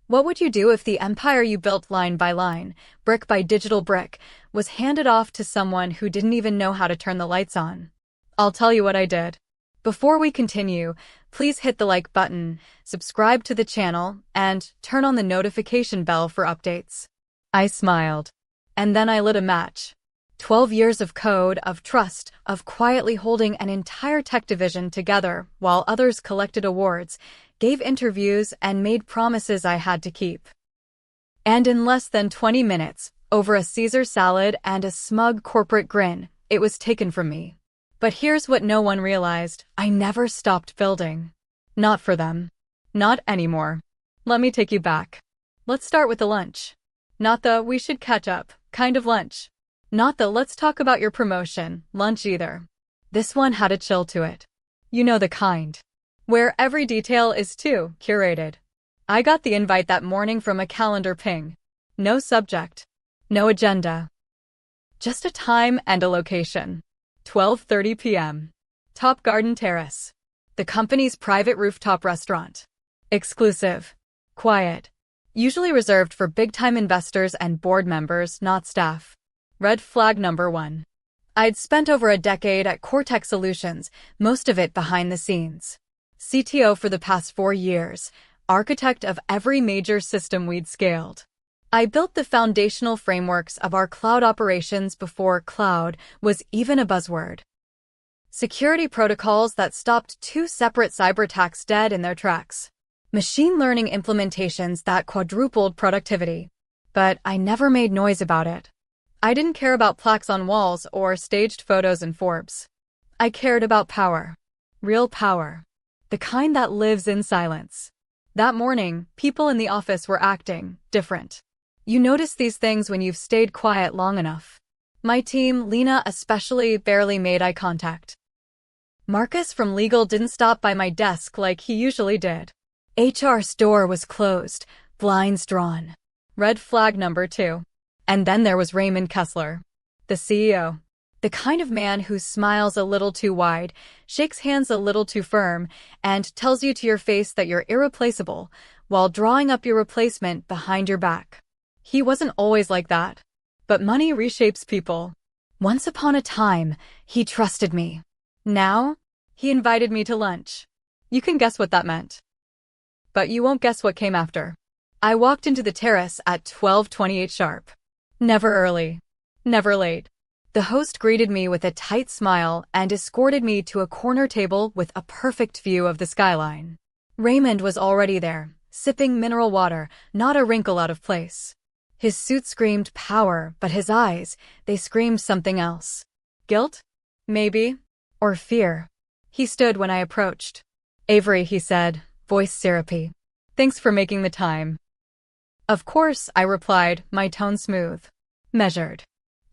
What would you do if the empire you built line by line, brick by digital brick, was handed off to someone who didn't even know how to turn the lights on? I'll tell you what I did. Before we continue, please hit the like button, subscribe to the channel, and turn on the notification bell for updates. I smiled. And then I lit a match. 12 years of code, of trust, of quietly holding an entire tech division together while others collected awards, gave interviews, and made promises I had to keep. And in less than 20 minutes, over a Caesar salad and a smug corporate grin, it was taken from me. But here's what no one realized: I never stopped building. Not for them. Not anymore. Let me take you back. Let's start with the lunch. Not the "we should catch up" kind of lunch. Not the "let's talk about your promotion" lunch either. This one had a chill to it. You know the kind. Where every detail is too curated. I got the invite that morning from a calendar ping. No subject. No agenda. Just a time and a location. 12:30 p.m. Top Garden Terrace. The company's private rooftop restaurant. Exclusive. Quiet. Usually reserved for big-time investors and board members, not staff. Red flag number 1. I'd spent over a decade at Cortex Solutions, most of it behind the scenes. CTO for the past 4 years, architect of every major system we'd scaled. I built the foundational frameworks of our cloud operations before cloud was even a buzzword. Security protocols that stopped 2 separate cyber attacks dead in their tracks. Machine learning implementations that quadrupled productivity. But I never made noise about it. I didn't care about plaques on walls or staged photos in Forbes. I cared about power. Real power. The kind that lives in silence. That morning, people in the office were acting different. You notice these things when you've stayed quiet long enough. My team, Lena especially, barely made eye contact. Marcus from legal didn't stop by my desk like he usually did. HR's door was closed, blinds drawn. Red flag number 2. And then there was Raymond Kessler, the CEO. The kind of man who smiles a little too wide, shakes hands a little too firm, and tells you to your face that you're irreplaceable, while drawing up your replacement behind your back. He wasn't always like that. But money reshapes people. Once upon a time, he trusted me. Now, he invited me to lunch. You can guess what that meant. But you won't guess what came after. I walked into the terrace at 12:28 sharp. Never early. Never late. The host greeted me with a tight smile and escorted me to a corner table with a perfect view of the skyline. Raymond was already there, sipping mineral water, not a wrinkle out of place. His suit screamed power, but his eyes, they screamed something else. Guilt? Maybe. Or fear. He stood when I approached. "Avery," he said, voice syrupy. "Thanks for making the time." "Of course," I replied, my tone smooth. Measured.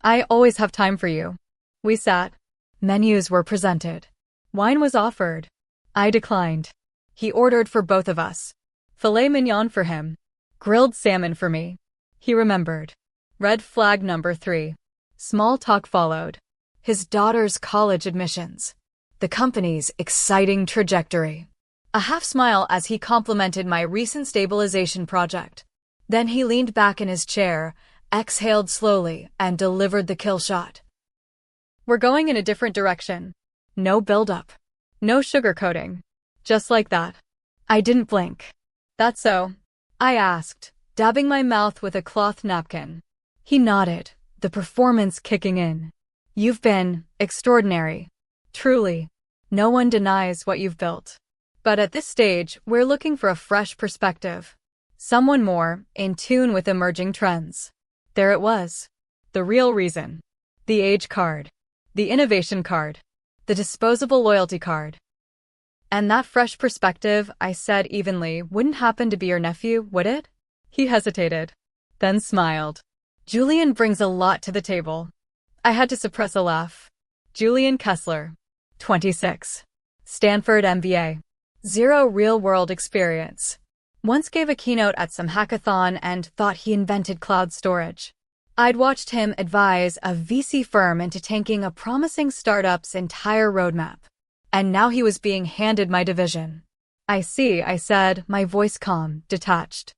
"I always have time for you." We sat. Menus were presented. Wine was offered. I declined. He ordered for both of us. Filet mignon for him. Grilled salmon for me. He remembered. Red flag number 3. Small talk followed. His daughter's college admissions. The company's exciting trajectory. A half smile as he complimented my recent stabilization project. Then he leaned back in his chair, exhaled slowly, and delivered the kill shot. "We're going in a different direction. No build-up. No sugarcoating. Just like that." I didn't blink. "That's so?" I asked, dabbing my mouth with a cloth napkin. He nodded, the performance kicking in. "You've been extraordinary. Truly. No one denies what you've built. But at this stage, we're looking for a fresh perspective. Someone more in tune with emerging trends." There it was. The real reason. The age card. The innovation card. The disposable loyalty card. "And that fresh perspective," I said evenly, "wouldn't happen to be your nephew, would it?" He hesitated. Then smiled. "Julian brings a lot to the table." I had to suppress a laugh. Julian Kessler. 26. Stanford MBA. 0 real-world experience. Once gave a keynote at some hackathon and thought he invented cloud storage. I'd watched him advise a VC firm into tanking a promising startup's entire roadmap. And now he was being handed my division. "I see," I said, my voice calm, detached.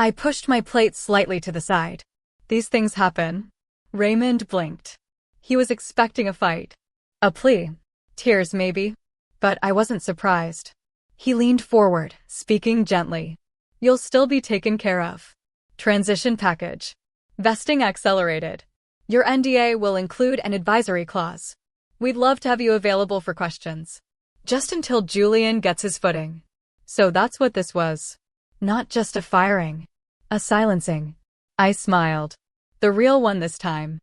I pushed my plate slightly to the side. These things happen. Raymond blinked. He was expecting a fight. A plea. Tears, maybe. But I wasn't surprised. He leaned forward, speaking gently. You'll still be taken care of. Transition package. Vesting accelerated. Your NDA will include an advisory clause. We'd love to have you available for questions. Just until Julian gets his footing. So that's what this was. Not just a firing. A silencing. I smiled. The real one this time.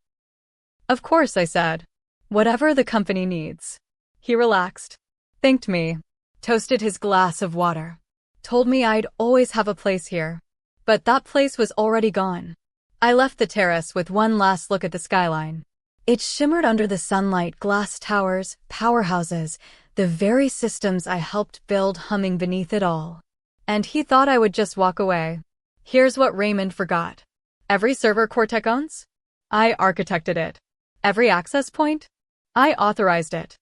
Of course, I said. Whatever the company needs. He relaxed. Thanked me. Toasted his glass of water. Told me I'd always have a place here. But that place was already gone. I left the terrace with one last look at the skyline. It shimmered under the sunlight, glass towers, powerhouses, the very systems I helped build humming beneath it all. And he thought I would just walk away. Here's what Raymond forgot. Every server CoreTech owns? I architected it. Every access point? I authorized it.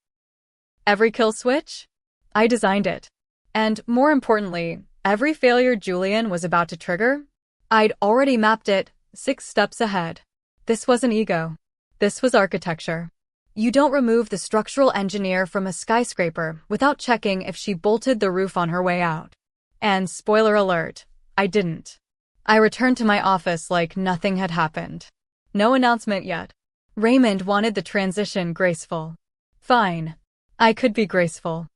Every kill switch? I designed it. And more importantly, every failure Julian was about to trigger? I'd already mapped it 6 steps ahead. This wasn't ego. This was architecture. You don't remove the structural engineer from a skyscraper without checking if she bolted the roof on her way out. And spoiler alert, I didn't. I returned to my office like nothing had happened. No announcement yet. Raymond wanted the transition graceful. Fine. I could be graceful.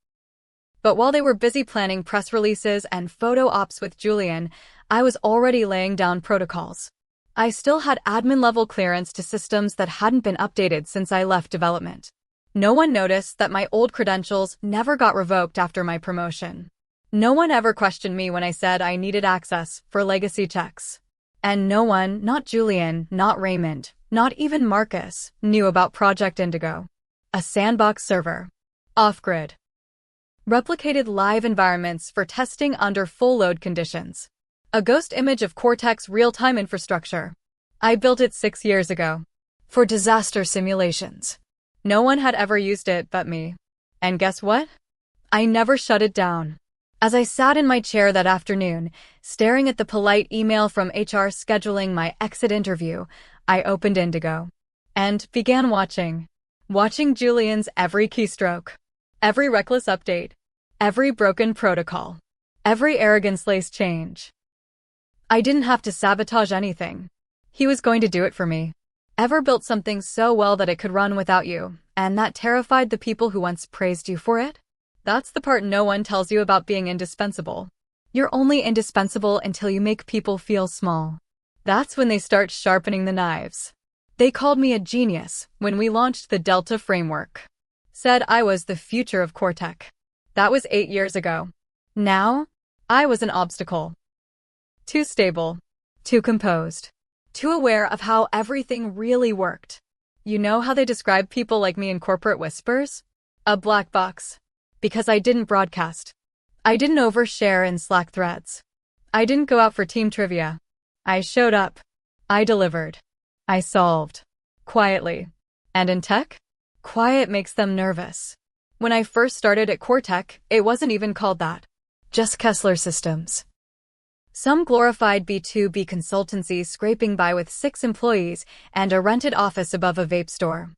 But while they were busy planning press releases and photo ops with Julian, I was already laying down protocols. I still had admin-level clearance to systems that hadn't been updated since I left development. No one noticed that my old credentials never got revoked after my promotion. No one ever questioned me when I said I needed access for legacy checks. And no one, not Julian, not Raymond, not even Marcus, knew about Project Indigo. A sandbox server. Off-grid. Replicated live environments for testing under full load conditions. A ghost image of CoreTech's real-time infrastructure. I built it 6 years ago. For disaster simulations. No one had ever used it but me. And guess what? I never shut it down. As I sat in my chair that afternoon, staring at the polite email from HR scheduling my exit interview, I opened Indigo. And began watching. Watching Julian's every keystroke. Every reckless update. Every broken protocol. Every arrogance-laced change. I didn't have to sabotage anything. He was going to do it for me. Ever built something so well that it could run without you, and that terrified the people who once praised you for it? That's the part no one tells you about being indispensable. You're only indispensable until you make people feel small. That's when they start sharpening the knives. They called me a genius when we launched the Delta framework. Said I was the future of CoreTech. That was 8 years ago. Now, I was an obstacle. Too stable. Too composed. Too aware of how everything really worked. You know how they describe people like me in corporate whispers? A black box. Because I didn't broadcast. I didn't overshare in Slack threads. I didn't go out for team trivia. I showed up. I delivered. I solved. Quietly. And in tech? Quiet makes them nervous. When I first started at CoreTech, it wasn't even called that. Just Kessler Systems. Some glorified B2B consultancy scraping by with 6 employees and a rented office above a vape store.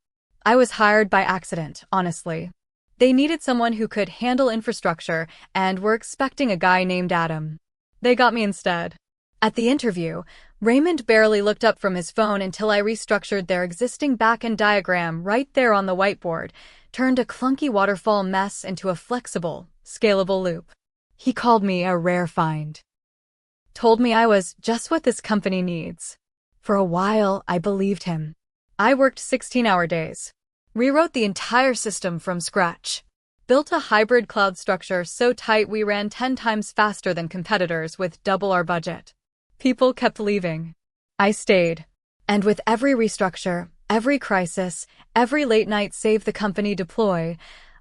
I was hired by accident, honestly. They needed someone who could handle infrastructure and were expecting a guy named Adam. They got me instead. At the interview, Raymond barely looked up from his phone until I restructured their existing back-end diagram right there on the whiteboard, turned a clunky waterfall mess into a flexible, scalable loop. He called me a rare find. Told me I was just what this company needs. For a while, I believed him. I worked 16-hour days. Rewrote the entire system from scratch. Built a hybrid cloud structure so tight we ran 10 times faster than competitors with double our budget. People kept leaving. I stayed. And with every restructure, every crisis, every late night save the company deploy,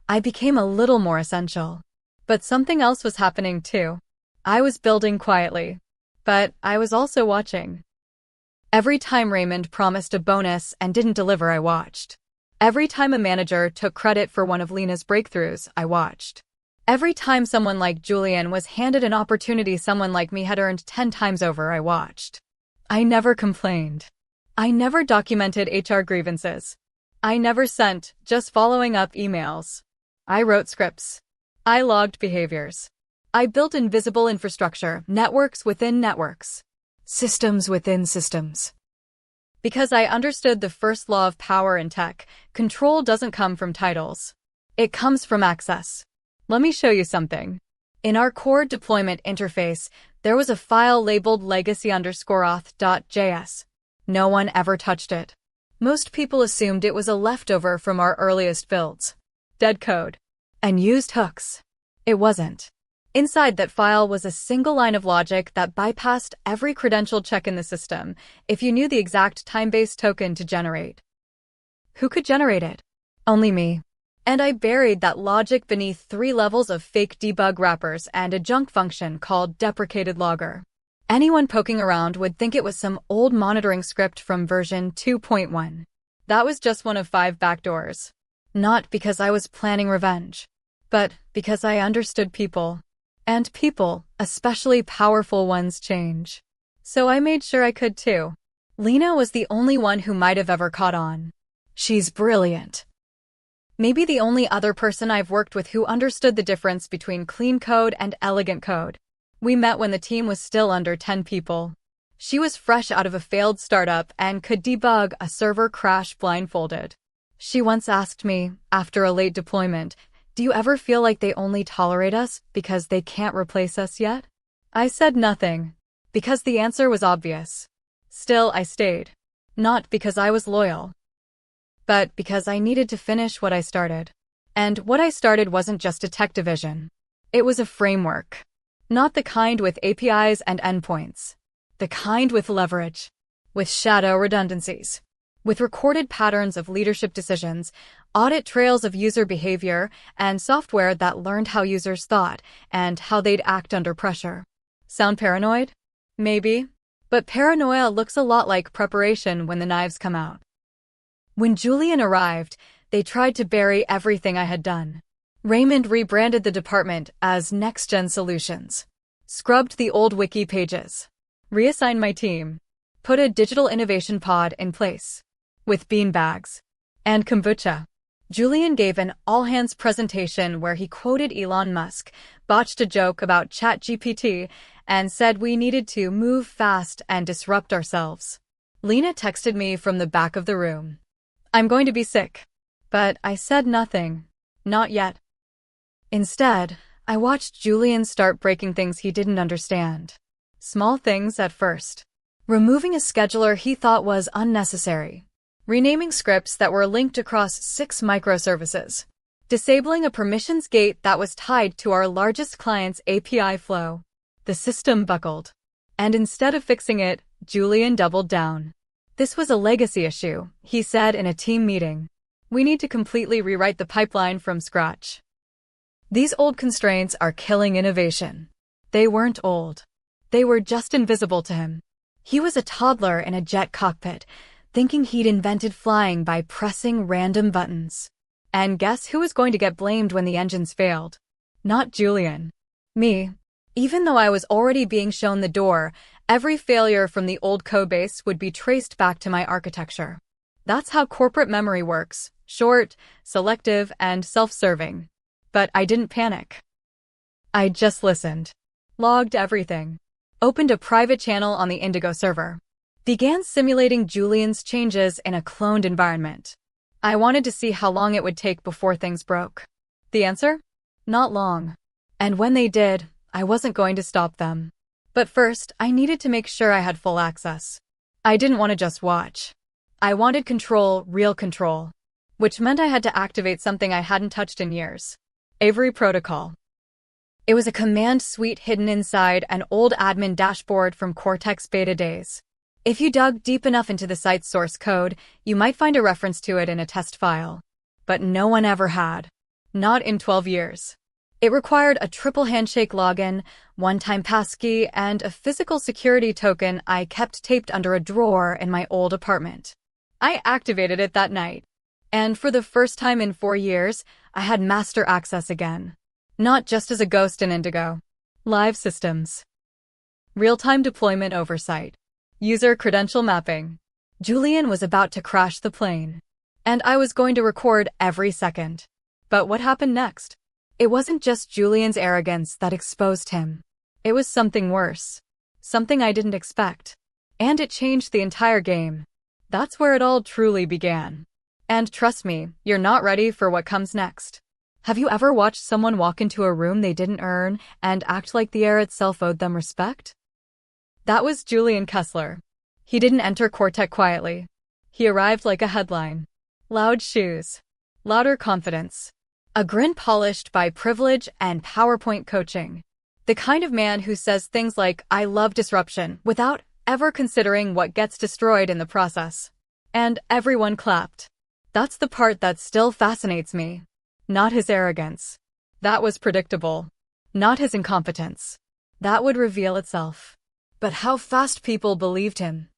I became a little more essential. But something else was happening too. I was building quietly. But I was also watching. Every time Raymond promised a bonus and didn't deliver, I watched. Every time a manager took credit for one of Lena's breakthroughs, I watched. Every time someone like Julian was handed an opportunity someone like me had earned 10 times over, I watched. I never complained. I never documented HR grievances. I never sent just following up emails. I wrote scripts. I logged behaviors. I built invisible infrastructure, networks within networks, systems within systems. Because I understood the first law of power in tech, control doesn't come from titles. It comes from access. Let me show you something. In our core deployment interface, there was a file labeled legacy_auth.js. No one ever touched it. Most people assumed it was a leftover from our earliest builds. Dead code. And used hooks. It wasn't. Inside that file was a single line of logic that bypassed every credential check in the system if you knew the exact time-based token to generate. Who could generate it? Only me. And I buried that logic beneath 3 levels of fake debug wrappers and a junk function called deprecated logger. Anyone poking around would think it was some old monitoring script from version 2.1. That was just one of 5 backdoors. Not because I was planning revenge, but because I understood people. And people, especially powerful ones, change. So I made sure I could too. Lena was the only one who might have ever caught on. She's brilliant. Maybe the only other person I've worked with who understood the difference between clean code and elegant code. We met when the team was still under 10 people. She was fresh out of a failed startup and could debug a server crash blindfolded. She once asked me, after a late deployment, "Do you ever feel like they only tolerate us because they can't replace us yet?" I said nothing, because the answer was obvious. Still, I stayed. Not because I was loyal, but because I needed to finish what I started. And what I started wasn't just a tech division. It was a framework. Not the kind with APIs and endpoints. The kind with leverage. With shadow redundancies. With recorded patterns of leadership decisions, audit trails of user behavior, and software that learned how users thought and how they'd act under pressure. Sound paranoid? Maybe. But paranoia looks a lot like preparation when the knives come out. When Julian arrived, they tried to bury everything I had done. Raymond rebranded the department as Next Gen Solutions. Scrubbed the old wiki pages. Reassigned my team. Put a digital innovation pod in place. With beanbags. And kombucha. Julian gave an all-hands presentation where he quoted Elon Musk, botched a joke about ChatGPT, and said we needed to move fast and disrupt ourselves. Lena texted me from the back of the room. "I'm going to be sick." But I said nothing. Not yet. Instead, I watched Julian start breaking things he didn't understand. Small things at first. Removing a scheduler he thought was unnecessary. Renaming scripts that were linked across 6 microservices. Disabling a permissions gate that was tied to our largest client's API flow. The system buckled. And instead of fixing it, Julian doubled down. "This was a legacy issue," he said in a team meeting. "We need to completely rewrite the pipeline from scratch. These old constraints are killing innovation." They weren't old. They were just invisible to him. He was a toddler in a jet cockpit, thinking he'd invented flying by pressing random buttons. And guess who was going to get blamed when the engines failed? Not Julian. Me. Even though I was already being shown the door, every failure from the old codebase would be traced back to my architecture. That's how corporate memory works: short, selective, and self-serving. But I didn't panic. I just listened. Logged everything. Opened a private channel on the Indigo server. Began simulating Julian's changes in a cloned environment. I wanted to see how long it would take before things broke. The answer? Not long. And when they did, I wasn't going to stop them. But first, I needed to make sure I had full access. I didn't want to just watch. I wanted control, real control. Which meant I had to activate something I hadn't touched in years. Avery Protocol. It was a command suite hidden inside an old admin dashboard from Cortex beta days. If you dug deep enough into the site's source code, you might find a reference to it in a test file. But no one ever had. Not in 12 years. It required a triple handshake login, one-time passkey, and a physical security token I kept taped under a drawer in my old apartment. I activated it that night. And for the first time in 4 years, I had master access again. Not just as a ghost in Indigo. Live systems. Real-time deployment oversight. User credential mapping. Julian was about to crash the plane. And I was going to record every second. But what happened next? It wasn't just Julian's arrogance that exposed him. It was something worse. Something I didn't expect. And it changed the entire game. That's where it all truly began. And trust me, you're not ready for what comes next. Have you ever watched someone walk into a room they didn't earn and act like the air itself owed them respect? That was Julian Kessler. He didn't enter Quartet quietly. He arrived like a headline. Loud shoes. Louder confidence. A grin polished by privilege and PowerPoint coaching. The kind of man who says things like, "I love disruption," without ever considering what gets destroyed in the process. And everyone clapped. That's the part that still fascinates me. Not his arrogance. That was predictable. Not his incompetence. That would reveal itself. But how fast people believed him.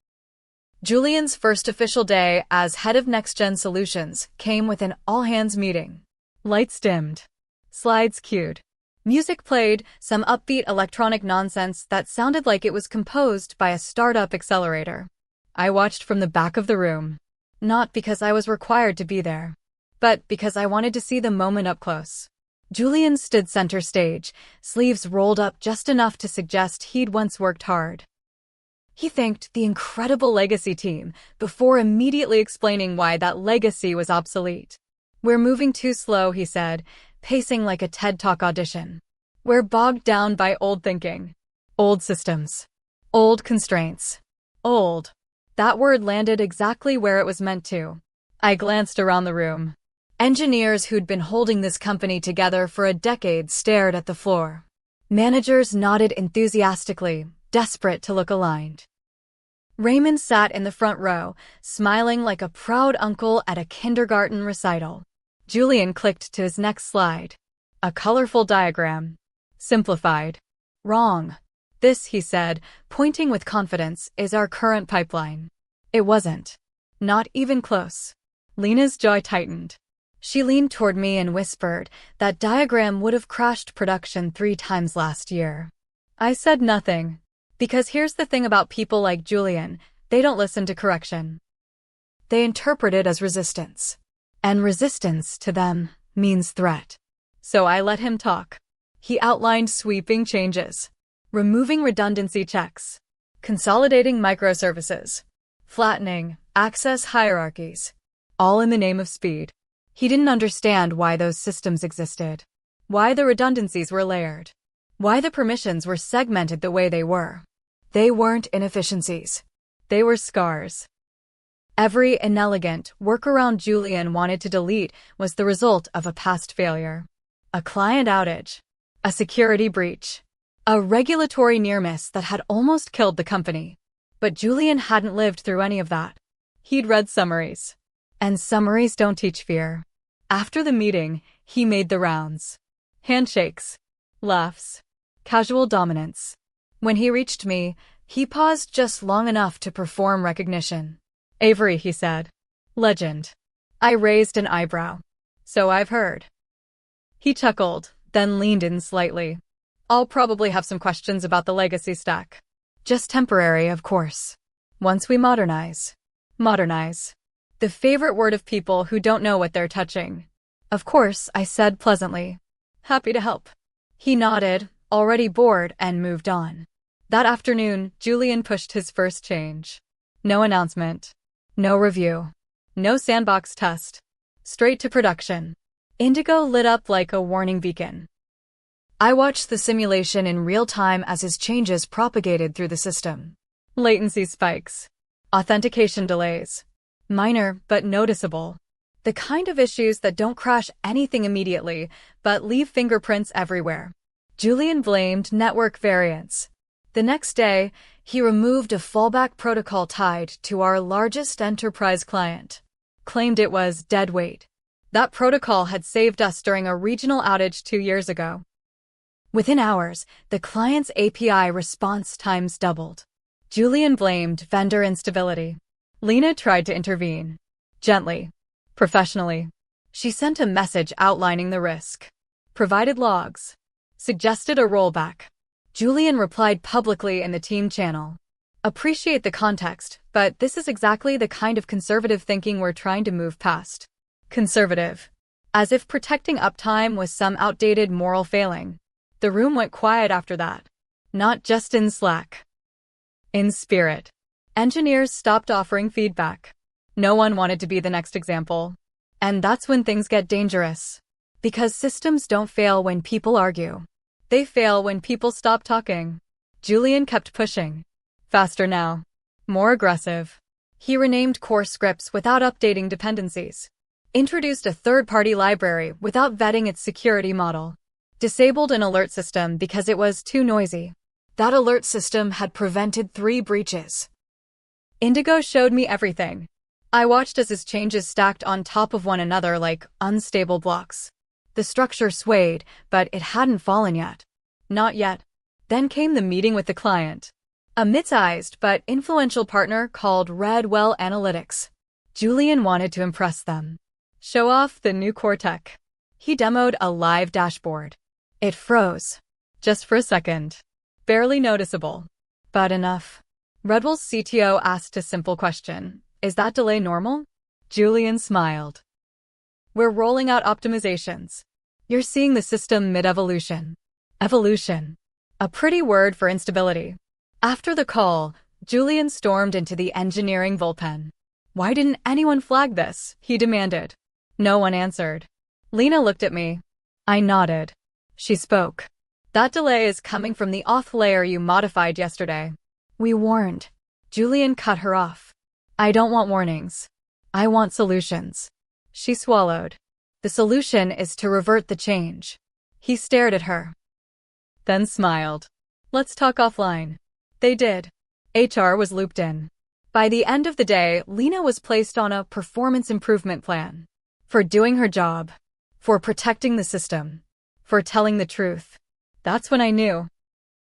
Julian's first official day as head of Next Gen Solutions came with an all-hands meeting. Lights dimmed. Slides cued. Music played, some upbeat electronic nonsense that sounded like it was composed by a startup accelerator. I watched from the back of the room. Not because I was required to be there, but because I wanted to see the moment up close. Julian stood center stage, sleeves rolled up just enough to suggest he'd once worked hard. He thanked the incredible legacy team before immediately explaining why that legacy was obsolete. "We're moving too slow," he said, pacing like a TED Talk audition. "We're bogged down by old thinking. Old systems. Old constraints. Old." That word landed exactly where it was meant to. I glanced around the room. Engineers who'd been holding this company together for a decade stared at the floor. Managers nodded enthusiastically, desperate to look aligned. Raymond sat in the front row, smiling like a proud uncle at a kindergarten recital. Julian clicked to his next slide. A colorful diagram. Simplified. "Wrong. This," he said, pointing with confidence, "is our current pipeline." It wasn't. Not even close. Lena's jaw tightened. She leaned toward me and whispered, "That diagram would have crashed production 3 times last year." I said nothing. Because here's the thing about people like Julian, they don't listen to correction. They interpret it as resistance. And resistance, to them, means threat. So I let him talk. He outlined sweeping changes. Removing redundancy checks. Consolidating microservices. Flattening access hierarchies. All in the name of speed. He didn't understand why those systems existed. Why the redundancies were layered. Why the permissions were segmented the way they were. They weren't inefficiencies. They were scars. Every inelegant workaround Julian wanted to delete was the result of a past failure. A client outage. A security breach. A regulatory near-miss that had almost killed the company. But Julian hadn't lived through any of that. He'd read summaries. And summaries don't teach fear. After the meeting, he made the rounds. Handshakes. Laughs. Casual dominance. When he reached me, he paused just long enough to perform recognition. "Avery," he said. "Legend." I raised an eyebrow. "So I've heard." He chuckled, then leaned in slightly. "I'll probably have some questions about the legacy stack. Just temporary, of course. Once we modernize." Modernize. The favorite word of people who don't know what they're touching. "Of course," I said pleasantly. "Happy to help." He nodded, already bored, and moved on. That afternoon, Julian pushed his first change. No announcement. No review. No sandbox test. Straight to production. Indigo lit up like a warning beacon. I watched the simulation in real time as his changes propagated through the system. Latency spikes. Authentication delays. Minor, but noticeable. The kind of issues that don't crash anything immediately, but leave fingerprints everywhere. Julian blamed network variance. The next day, he removed a fallback protocol tied to our largest enterprise client. Claimed it was dead weight. That protocol had saved us during a regional outage 2 years ago. Within hours, the client's API response times doubled. Julian blamed vendor instability. Lena tried to intervene. Gently. Professionally. She sent a message outlining the risk. provided logs, suggested a rollback. Julian replied publicly in the team channel. Appreciate the context, but this is exactly the kind of conservative thinking we're trying to move past. Conservative. As if protecting uptime was some outdated moral failing. The room went quiet after that. Not just in Slack. In spirit. Engineers stopped offering feedback. No one wanted to be the next example. And that's when things get dangerous. Because systems don't fail when people argue. They fail when people stop talking. Julian kept pushing. Faster now. More aggressive. He renamed core scripts without updating dependencies. Introduced a third-party library without vetting its security model. Disabled an alert system because it was too noisy. That alert system had prevented 3 breaches. Indigo showed me everything. I watched as his changes stacked on top of one another like unstable blocks. The structure swayed, but it hadn't fallen yet. Not yet. Then came the meeting with the client. A mid-sized but influential partner called Redwell Analytics. Julian wanted to impress them. Show off the new core tech. He demoed a live dashboard. It froze. Just for a second. Barely noticeable. But enough. Redwell's CTO asked a simple question. Is that delay normal? Julian smiled. We're rolling out optimizations. You're seeing the system mid-evolution. Evolution. A pretty word for instability. After the call, Julian stormed into the engineering bullpen. Why didn't anyone flag this? He demanded. No one answered. Lena looked at me. I nodded. She spoke. That delay is coming from the auth layer you modified yesterday. We warned. Julian cut her off. I don't want warnings. I want solutions. She swallowed. The solution is to revert the change. He stared at her. Then smiled. Let's talk offline. They did. HR was looped in. By the end of the day, Lena was placed on a performance improvement plan. For doing her job. For protecting the system. For telling the truth. That's when I knew.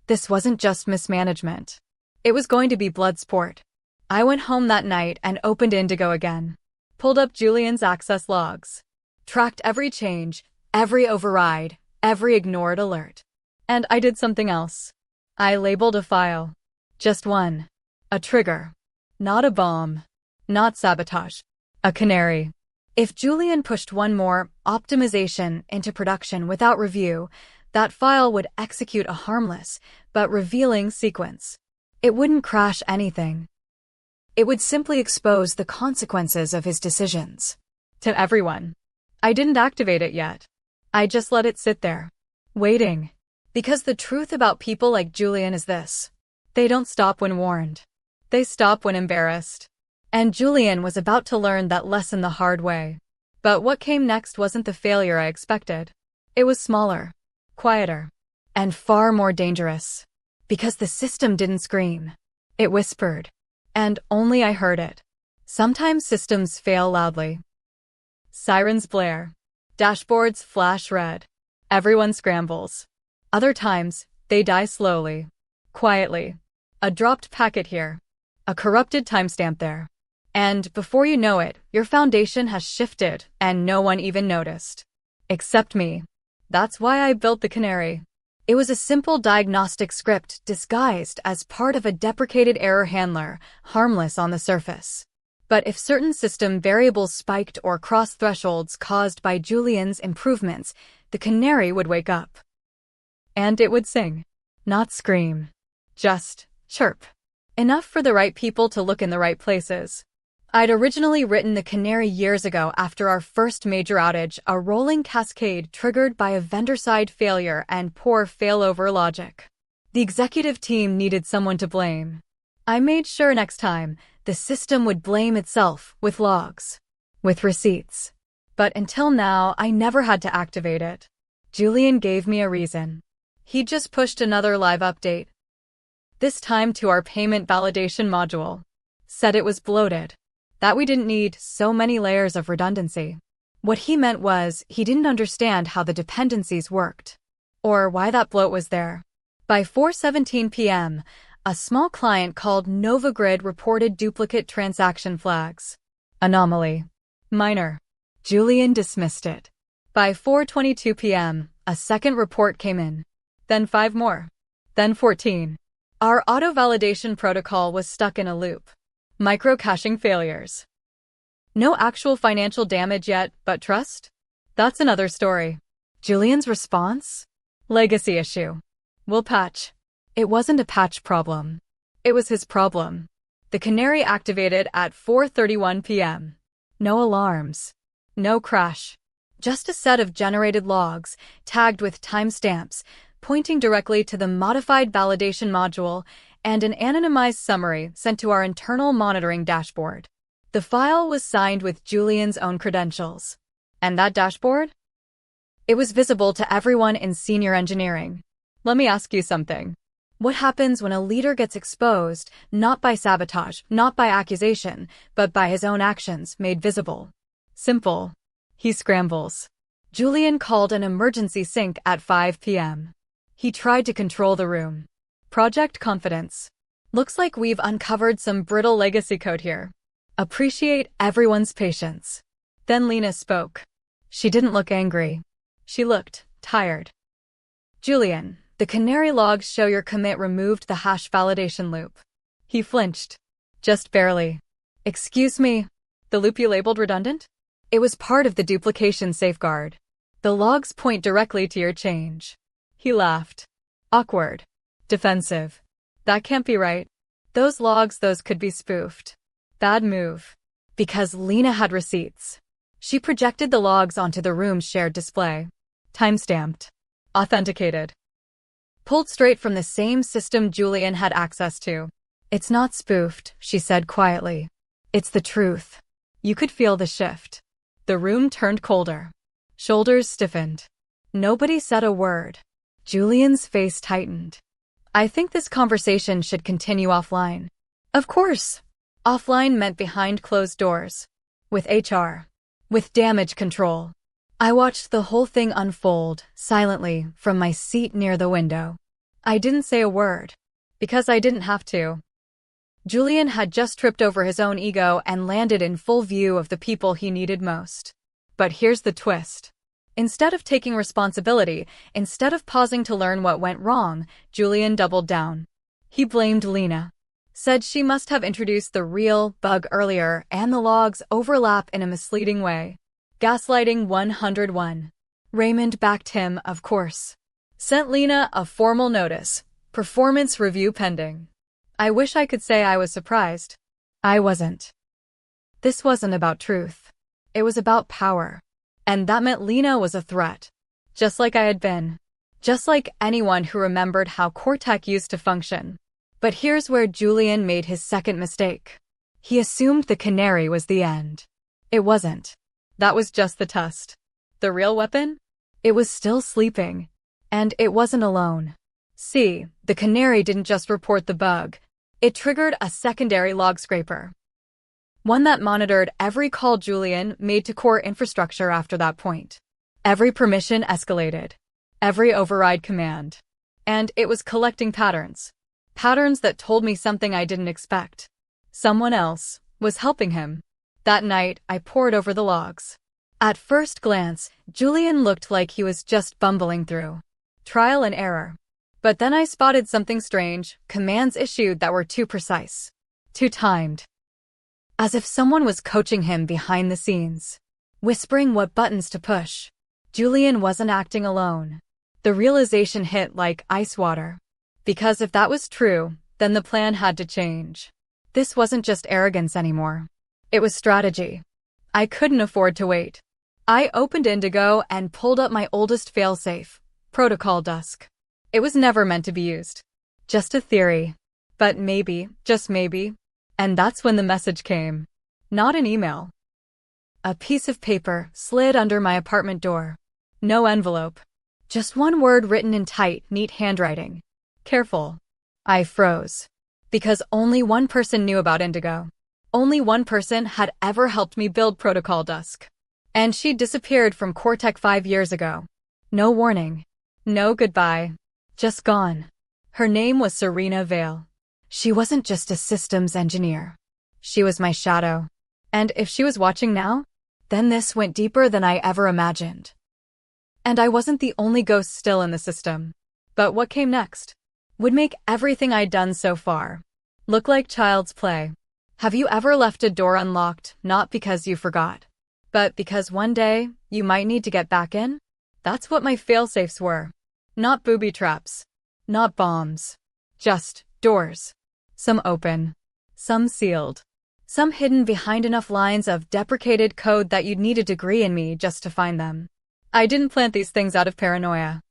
This wasn't just mismanagement. It was going to be blood sport. I went home that night and opened Indigo again. Pulled up Julian's access logs. Tracked every change, every override, every ignored alert. And I did something else. I labeled a file. Just one. A trigger. Not a bomb. Not sabotage. A canary. If Julian pushed one more optimization into production without review, that file would execute a harmless but revealing sequence. It wouldn't crash anything. It would simply expose the consequences of his decisions. To everyone. I didn't activate it yet. I just let it sit there. Waiting. Because the truth about people like Julian is this. They don't stop when warned. They stop when embarrassed. And Julian was about to learn that lesson the hard way. But what came next wasn't the failure I expected. It was smaller, quieter, and far more dangerous. Because the system didn't scream. It whispered. And only I heard it. Sometimes systems fail loudly. Sirens blare. Dashboards flash red. Everyone scrambles. Other times, they die slowly. Quietly. A dropped packet here. A corrupted timestamp there. And before you know it, your foundation has shifted and no one even noticed. Except me. That's why I built the canary. It was a simple diagnostic script disguised as part of a deprecated error handler, harmless on the surface. But if certain system variables spiked or crossed thresholds caused by Julian's improvements, the canary would wake up. And it would sing. Not scream. Just chirp. Enough for the right people to look in the right places. I'd originally written the canary years ago after our first major outage, a rolling cascade triggered by a vendor-side failure and poor failover logic. The executive team needed someone to blame. I made sure next time, the system would blame itself with logs. With receipts. But until now, I never had to activate it. Julian gave me a reason. He just pushed another live update. This time to our payment validation module. Said it was bloated. That we didn't need so many layers of redundancy. What he meant was he didn't understand how the dependencies worked. Or why that bloat was there. By 4:17 p.m., a small client called NovaGrid reported duplicate transaction flags. Anomaly. Minor. Julian dismissed it. By 4:22 p.m., a second report came in. Then 5 more. Then 14. Our auto-validation protocol was stuck in a loop. Micro-caching failures. No actual financial damage yet, but trust? That's another story. Julian's response? Legacy issue. We'll patch. It wasn't a patch problem. It was his problem. The canary activated at 4:31 p.m. No alarms. No crash. Just a set of generated logs, tagged with timestamps, pointing directly to the modified validation module, and an anonymized summary sent to our internal monitoring dashboard. The file was signed with Julian's own credentials. And that dashboard? It was visible to everyone in senior engineering. Let me ask you something. What happens when a leader gets exposed, not by sabotage, not by accusation, but by his own actions made visible? Simple. He scrambles. Julian called an emergency sync at 5 p.m. He tried to control the room. Project confidence. Looks like we've uncovered some brittle legacy code here. Appreciate everyone's patience. Then Lena spoke. She didn't look angry. She looked tired. Julian, the canary logs show your commit removed the hash validation loop. He flinched. Just barely. Excuse me, the loop you labeled redundant? It was part of the duplication safeguard. The logs point directly to your change. He laughed. Awkward. Defensive. That can't be right. Those could be spoofed. Bad move. Because Lena had receipts. She projected the logs onto the room's shared display. Timestamped. Authenticated. Pulled straight from the same system Julian had access to. It's not spoofed, she said quietly. It's the truth. You could feel the shift. The room turned colder. Shoulders stiffened. Nobody said a word. Julian's face tightened. I think this conversation should continue offline. Of course. Offline meant behind closed doors. With HR. With damage control. I watched the whole thing unfold, silently, from my seat near the window. I didn't say a word. Because I didn't have to. Julian had just tripped over his own ego and landed in full view of the people he needed most. But here's the twist. Instead of taking responsibility, instead of pausing to learn what went wrong, Julian doubled down. He blamed Lena. Said she must have introduced the real bug earlier and the logs overlap in a misleading way. Gaslighting 101. Raymond backed him, of course. Sent Lena a formal notice. Performance review pending. I wish I could say I was surprised. I wasn't. This wasn't about truth. It was about power. And that meant Lena was a threat. Just like I had been. Just like anyone who remembered how Cortec used to function. But here's where Julian made his second mistake. He assumed the canary was the end. It wasn't. That was just the test. The real weapon? It was still sleeping. And it wasn't alone. See, the canary didn't just report the bug. It triggered a secondary log scraper. One that monitored every call Julian made to core infrastructure after that point. Every permission escalated. Every override command. And it was collecting patterns. Patterns that told me something I didn't expect. Someone else was helping him. That night, I pored over the logs. At first glance, Julian looked like he was just bumbling through. Trial and error. But then I spotted something strange, commands issued that were too precise. Too timed. As if someone was coaching him behind the scenes. Whispering what buttons to push. Julian wasn't acting alone. The realization hit like ice water. Because if that was true, then the plan had to change. This wasn't just arrogance anymore. It was strategy. I couldn't afford to wait. I opened Indigo and pulled up my oldest failsafe, Protocol Dusk. It was never meant to be used. Just a theory. But maybe, just maybe. And that's when the message came. Not an email. A piece of paper slid under my apartment door. No envelope. Just one word written in tight, neat handwriting. Careful. I froze. Because only one person knew about Indigo. Only one person had ever helped me build Protocol Dusk. And she disappeared from Cortec 5 years ago. No warning. No goodbye. Just gone. Her name was Serena Vale. She wasn't just a systems engineer. She was my shadow. And if she was watching now, then this went deeper than I ever imagined. And I wasn't the only ghost still in the system. But what came next would make everything I'd done so far look like child's play. Have you ever left a door unlocked, not because you forgot, but because one day you might need to get back in? That's what my failsafes were. Not booby traps. Not bombs. Just doors. Some open. Some sealed. Some hidden behind enough lines of deprecated code that you'd need a degree in me just to find them. I didn't plant these things out of paranoia.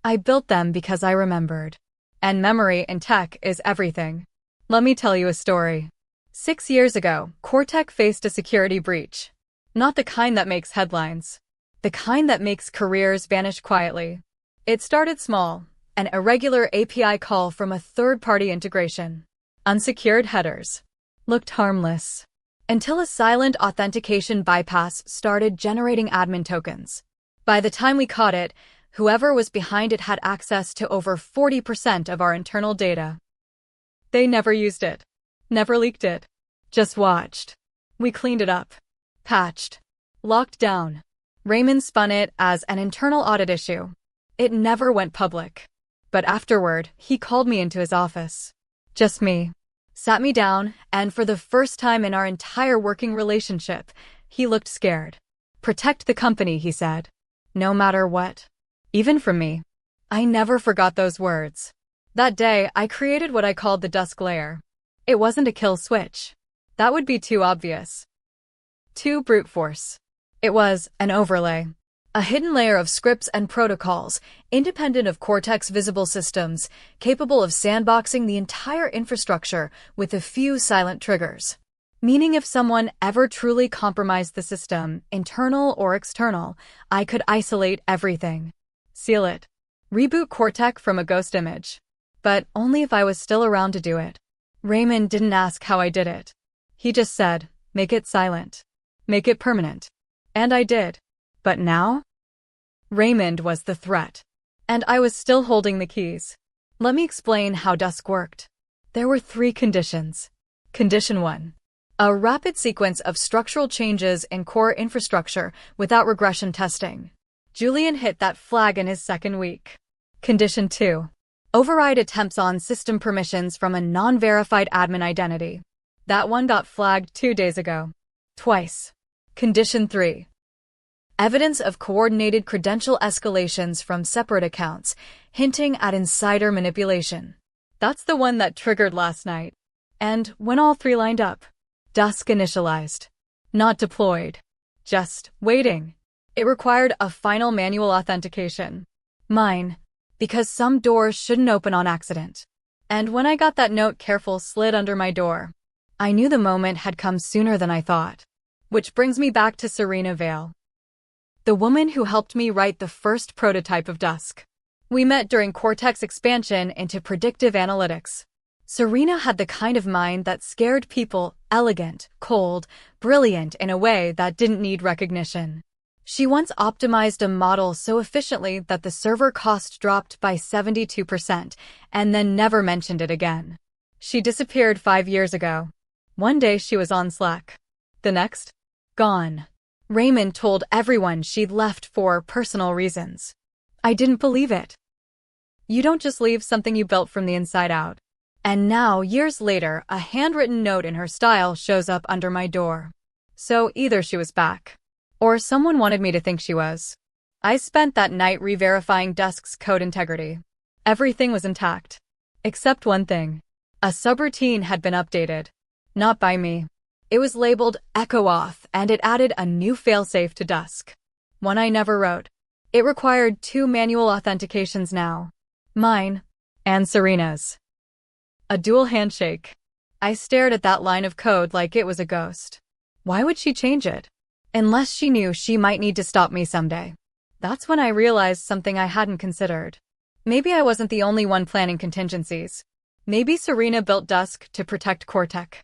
I built them because I remembered. And memory in tech is everything. Let me tell you a story. 6 years ago, Cortec faced a security breach. Not the kind that makes headlines. The kind that makes careers vanish quietly. It started small, an irregular API call from a third-party integration. Unsecured headers. Looked harmless. Until a silent authentication bypass started generating admin tokens. By the time we caught it, whoever was behind it had access to over 40% of our internal data. They never used it. Never leaked it. Just watched. We cleaned it up. Patched. Locked down. Raymond spun it as an internal audit issue. It never went public. But afterward, he called me into his office. Just me. Sat me down, and for the first time in our entire working relationship, he looked scared. Protect the company, he said. No matter what. Even from me. I never forgot those words. That day, I created what I called the dusk layer. It wasn't a kill switch. That would be too obvious. Too brute force. It was an overlay. A hidden layer of scripts and protocols, independent of Cortec's visible systems, capable of sandboxing the entire infrastructure with a few silent triggers. Meaning if someone ever truly compromised the system, internal or external, I could isolate everything. Seal it. Reboot Cortec from a ghost image. But only if I was still around to do it. Raymond didn't ask how I did it. He just said, make it silent. Make it permanent. And I did. But now? Raymond was the threat. And I was still holding the keys. Let me explain how Dusk worked. There were 3 conditions. Condition 1. A rapid sequence of structural changes in core infrastructure without regression testing. Julian hit that flag in his second week. Condition 2. Override attempts on system permissions from a non-verified admin identity. That one got flagged 2 days ago. Twice. Condition 3. Evidence of coordinated credential escalations from separate accounts, hinting at insider manipulation. That's the one that triggered last night. And when all 3 lined up, Dusk initialized. Not deployed. Just waiting. It required a final manual authentication. Mine. Because some doors shouldn't open on accident. And when I got that note careful slid under my door, I knew the moment had come sooner than I thought. Which brings me back to Serena Vale. The woman who helped me write the first prototype of Dusk. We met during Cortec's expansion into predictive analytics. Serena had the kind of mind that scared people, elegant, cold, brilliant in a way that didn't need recognition. She once optimized a model so efficiently that the server cost dropped by 72% and then never mentioned it again. She disappeared 5 years ago. One day she was on Slack. The next? Gone. Raymond told everyone she'd left for personal reasons. I didn't believe it. You don't just leave something you built from the inside out. And now, years later, a handwritten note in her style shows up under my door. So either she was back, or someone wanted me to think she was. I spent that night re-verifying Dusk's code integrity. Everything was intact. Except one thing. A subroutine had been updated. Not by me. It was labeled Echo Auth, and it added a new failsafe to Dusk. One I never wrote. It required 2 manual authentications now. Mine. And Serena's. A dual handshake. I stared at that line of code like it was a ghost. Why would she change it? Unless she knew she might need to stop me someday. That's when I realized something I hadn't considered. Maybe I wasn't the only one planning contingencies. Maybe Serena built Dusk to protect Cortec.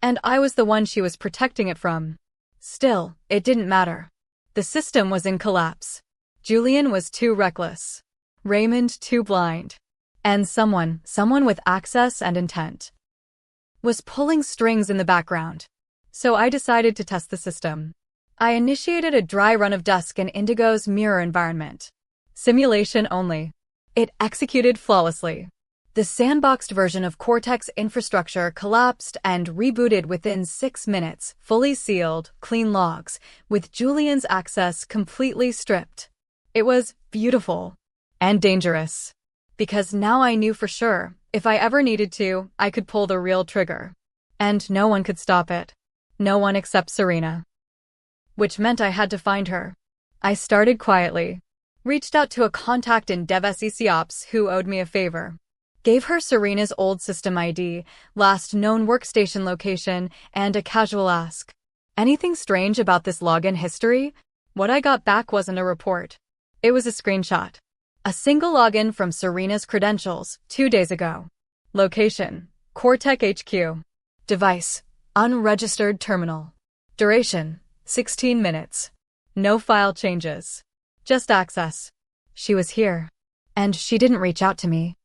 And I was the one she was protecting it from. Still, it didn't matter. The system was in collapse. Julian was too reckless. Raymond too blind. And someone with access and intent, was pulling strings in the background. So I decided to test the system. I initiated a dry run of Dusk in Indigo's mirror environment. Simulation only. It executed flawlessly. The sandboxed version of Cortex infrastructure collapsed and rebooted within 6 minutes, fully sealed, clean logs, with Julian's access completely stripped. It was beautiful. And dangerous. Because now I knew for sure, if I ever needed to, I could pull the real trigger. And no one could stop it. No one except Serena. Which meant I had to find her. I started quietly. Reached out to a contact in DevSec Ops who owed me a favor. Gave her Serena's old system ID, last known workstation location, and a casual ask. Anything strange about this login history? What I got back wasn't a report. It was a screenshot. A single login from Serena's credentials, 2 days ago. Location: Cortex HQ. Device: unregistered terminal. Duration: 16 minutes. No file changes. Just access. She was here. And she didn't reach out to me.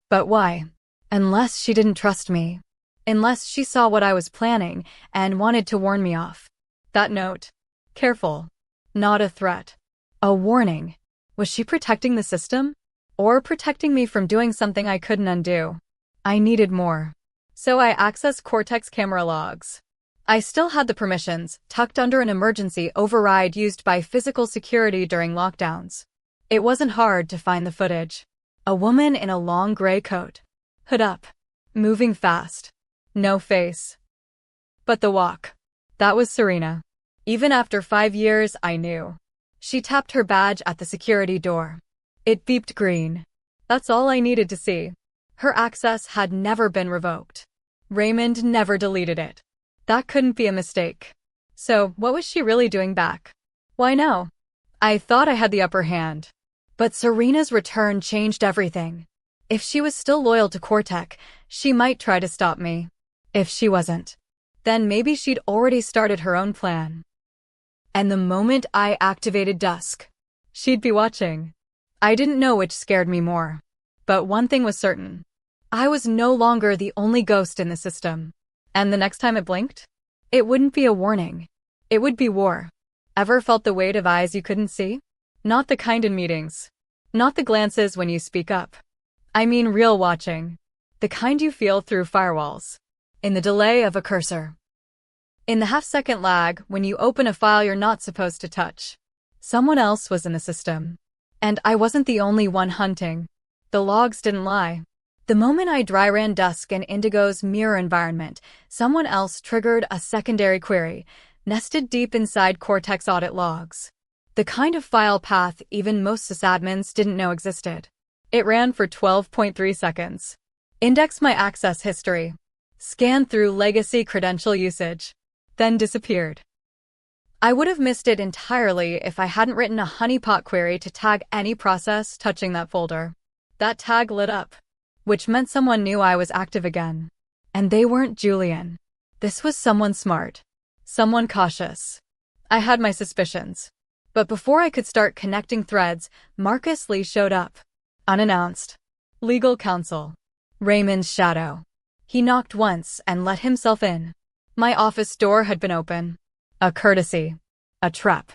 But why? Unless she didn't trust me. Unless she saw what I was planning and wanted to warn me off. That note. Careful. Not a threat. A warning. Was she protecting the system? Or protecting me from doing something I couldn't undo? I needed more. So I accessed Cortex camera logs. I still had the permissions, tucked under an emergency override used by physical security during lockdowns. It wasn't hard to find the footage. A woman in a long gray coat. Hood up. Moving fast. No face. But the walk. That was Serena. Even after 5 years, I knew. She tapped her badge at the security door. It beeped green. That's all I needed to see. Her access had never been revoked. Raymond never deleted it. That couldn't be a mistake. So, what was she really doing back? Why no? I thought I had the upper hand. But Serena's return changed everything. If she was still loyal to Cortex, she might try to stop me. If she wasn't, then maybe she'd already started her own plan. And the moment I activated Dusk, she'd be watching. I didn't know which scared me more. But one thing was certain. I was no longer the only ghost in the system. And the next time it blinked, it wouldn't be a warning. It would be war. Ever felt the weight of eyes you couldn't see? Not the kind in meetings. Not the glances when you speak up. I mean real watching. The kind you feel through firewalls. In the delay of a cursor. In the half-second lag when you open a file you're not supposed to touch. Someone else was in the system. And I wasn't the only one hunting. The logs didn't lie. The moment I dry ran Dusk in Indigo's mirror environment, someone else triggered a secondary query, nested deep inside Cortex audit logs. The kind of file path even most sysadmins didn't know existed. It ran for 12.3 seconds. Indexed my access history. Scanned through legacy credential usage. Then disappeared. I would have missed it entirely if I hadn't written a honeypot query to tag any process touching that folder. That tag lit up. Which meant someone knew I was active again. And they weren't Julian. This was someone smart. Someone cautious. I had my suspicions. But before I could start connecting threads, Marcus Lee showed up. Unannounced. Legal counsel. Raymond's shadow. He knocked once and let himself in. My office door had been open. A courtesy. A trap.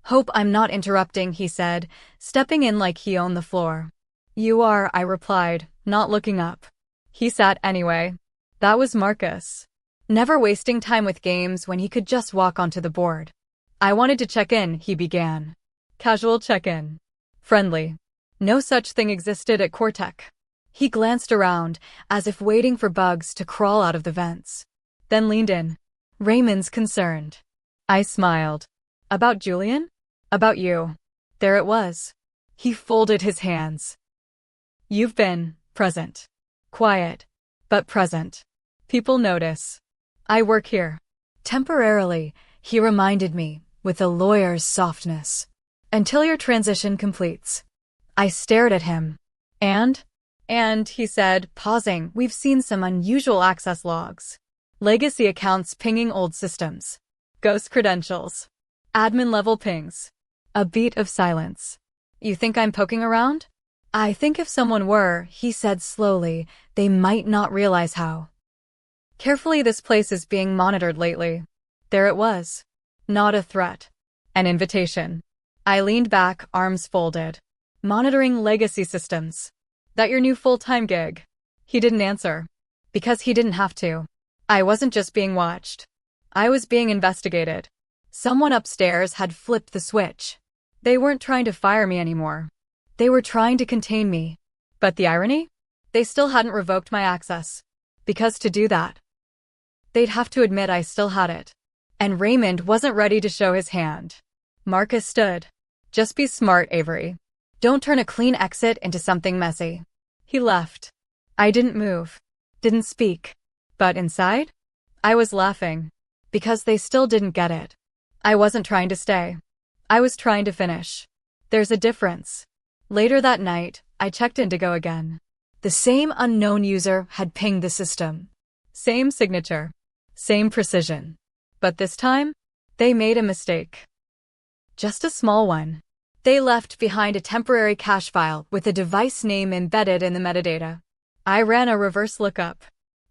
Hope I'm not interrupting, he said, stepping in like he owned the floor. You are, I replied, not looking up. He sat anyway. That was Marcus. Never wasting time with games when he could just walk onto the board. I wanted to check in, he began. Casual check-in. Friendly. No such thing existed at Cortex. He glanced around, as if waiting for bugs to crawl out of the vents. Then leaned in. Raymond's concerned. I smiled. About Julian? About you. There it was. He folded his hands. You've been present. Quiet, but present. People notice. I work here. Temporarily, he reminded me, with a lawyer's softness. Until your transition completes. I stared at him. And, he said, pausing, we've seen some unusual access logs. Legacy accounts pinging old systems. Ghost credentials. Admin-level pings. A beat of silence. You think I'm poking around? I think if someone were, he said slowly, they might not realize how carefully this place is being monitored lately. There it was. Not a threat. An invitation. I leaned back, arms folded. Monitoring legacy systems. That your new full-time gig? He didn't answer. Because he didn't have to. I wasn't just being watched. I was being investigated. Someone upstairs had flipped the switch. They weren't trying to fire me anymore. They were trying to contain me. But the irony? They still hadn't revoked my access. Because to do that, they'd have to admit I still had it. And Raymond wasn't ready to show his hand. Marcus stood. Just be smart, Avery. Don't turn a clean exit into something messy. He left. I didn't move. Didn't speak. But inside, I was laughing. Because they still didn't get it. I wasn't trying to stay. I was trying to finish. There's a difference. Later that night, I checked Indigo again. The same unknown user had pinged the system. Same signature. Same precision. But this time, they made a mistake. Just a small one. They left behind a temporary cache file with a device name embedded in the metadata. I ran a reverse lookup.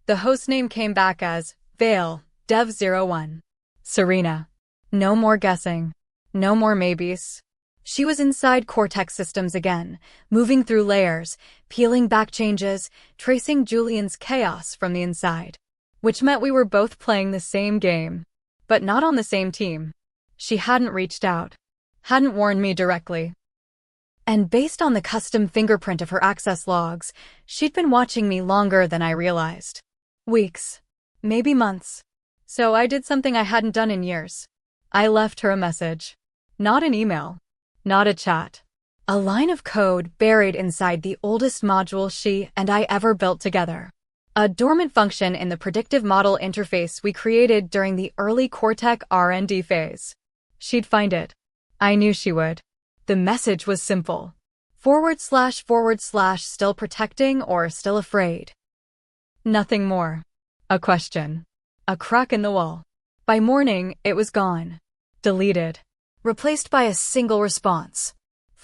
The hostname came back as Vale, Dev01. Serena. No more guessing. No more maybes. She was inside Cortex systems again, moving through layers, peeling back changes, tracing Julian's chaos from the inside. Which meant we were both playing the same game. But not on the same team. She hadn't reached out. Hadn't warned me directly. And based on the custom fingerprint of her access logs, she'd been watching me longer than I realized. Weeks. Maybe months. So I did something I hadn't done in years. I left her a message. Not an email. Not a chat. A line of code buried inside the oldest module she and I ever built together. A dormant function in the predictive model interface we created during the early Cortex R&D phase. She'd find it. I knew she would. The message was simple. // still protecting or still afraid. Nothing more. A question. A crack in the wall. By morning, it was gone. Deleted. Replaced by a single response.